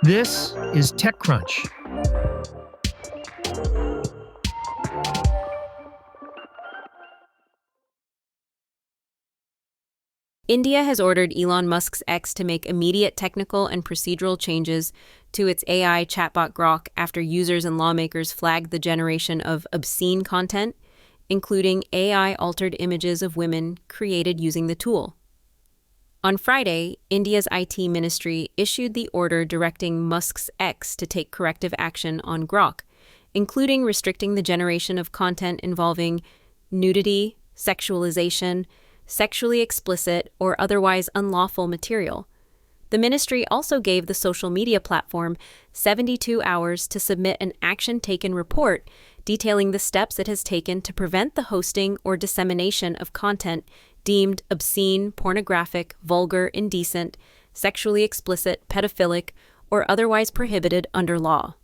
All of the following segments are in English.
This is TechCrunch. India has ordered Elon Musk's X to make immediate technical and procedural changes to its AI chatbot Grok after users and lawmakers flagged the generation of obscene content, including AI-altered images of women created using the tool. On Friday, India's IT ministry issued the order directing Musk's X to take corrective action on Grok, including restricting the generation of content involving nudity, sexualization, sexually explicit, or otherwise unlawful material. The ministry also gave the social media platform 72 hours to submit an action-taken report detailing the steps it has taken to prevent the hosting or dissemination of content deemed obscene, pornographic, vulgar, indecent, sexually explicit, pedophilic, or otherwise prohibited under law.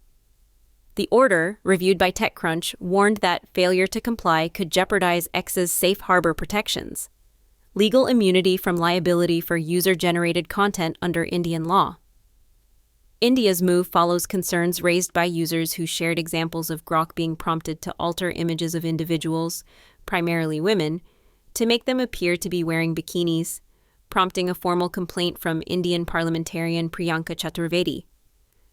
The order, reviewed by TechCrunch, warned that failure to comply could jeopardize X's safe harbor protections, legal immunity from liability for user-generated content under Indian law. India's move follows concerns raised by users who shared examples of Grok being prompted to alter images of individuals, primarily women, to make them appear to be wearing bikinis, prompting a formal complaint from Indian parliamentarian Priyanka Chaturvedi.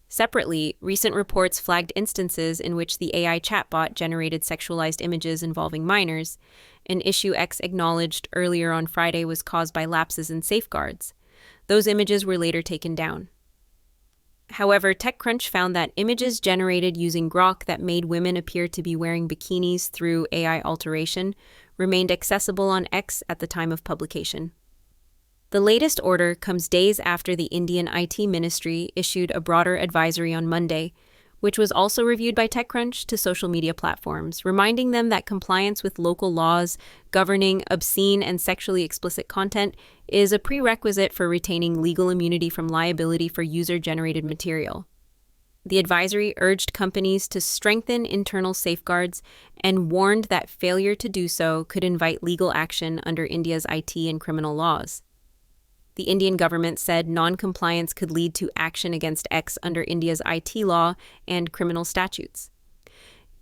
Separately, recent reports flagged instances in which the AI chatbot generated sexualized images involving minors, an issue X acknowledged earlier on Friday was caused by lapses in safeguards. Those images were later taken down. However, TechCrunch found that images generated using Grok that made women appear to be wearing bikinis through AI alteration remained accessible on X at the time of publication. The latest order comes days after the Indian IT ministry issued a broader advisory on Monday, which was also reviewed by TechCrunch to social media platforms, reminding them that compliance with local laws governing obscene and sexually explicit content is a prerequisite for retaining legal immunity from liability for user-generated material. The advisory urged companies to strengthen internal safeguards and warned that failure to do so could invite legal action under India's IT and criminal laws. The Indian government said non-compliance could lead to action against X under India's IT law and criminal statutes.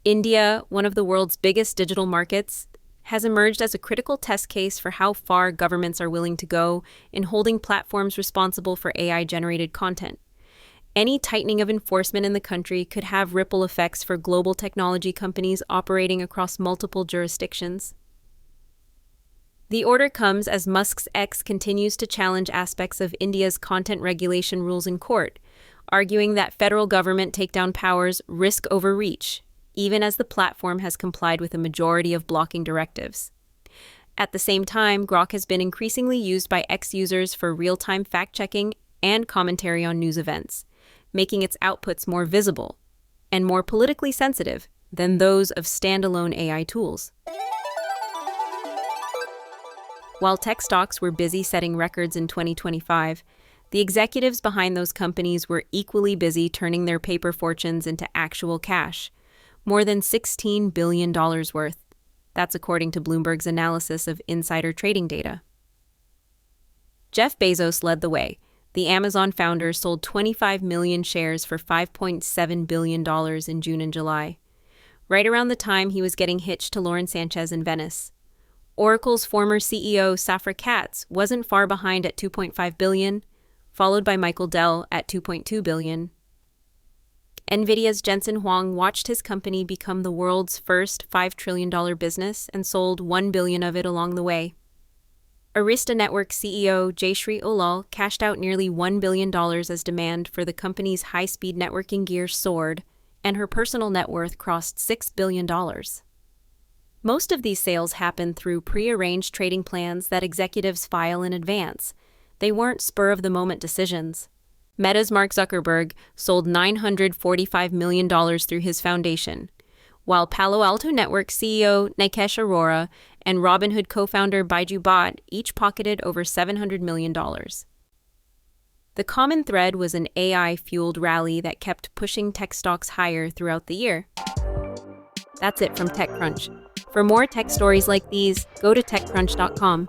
India, one of the world's biggest digital markets, has emerged as a critical test case for how far governments are willing to go in holding platforms responsible for AI-generated content. Any tightening of enforcement in the country could have ripple effects for global technology companies operating across multiple jurisdictions. The order comes as Musk's X continues to challenge aspects of India's content regulation rules in court, arguing that federal government takedown powers risk overreach, even as the platform has complied with a majority of blocking directives. At the same time, Grok has been increasingly used by X users for real-time fact-checking and commentary on news events, making its outputs more visible and more politically sensitive than those of standalone AI tools. While tech stocks were busy setting records in 2025, the executives behind those companies were equally busy turning their paper fortunes into actual cash, more than $16 billion worth. That's according to Bloomberg's analysis of insider trading data. Jeff Bezos led the way. The Amazon founder sold 25 million shares for $5.7 billion in June and July, right around the time he was getting hitched to Lauren Sanchez in Venice. Oracle's former CEO Safra Catz wasn't far behind at $2.5 billion, followed by Michael Dell at $2.2 billion. NVIDIA's Jensen Huang watched his company become the world's first $5 trillion business and sold $1 billion of it along the way. Arista Network CEO Jayshree Ullal cashed out nearly $1 billion as demand for the company's high-speed networking gear soared, and her personal net worth crossed $6 billion. Most of these sales happen through pre-arranged trading plans that executives file in advance. They weren't spur-of-the-moment decisions. Meta's Mark Zuckerberg sold $945 million through his foundation, while Palo Alto Network CEO Nikesh Arora and Robinhood co-founder Baiju Bhatt each pocketed over $700 million. The common thread was an AI-fueled rally that kept pushing tech stocks higher throughout the year. That's it from TechCrunch. For more tech stories like these, go to TechCrunch.com.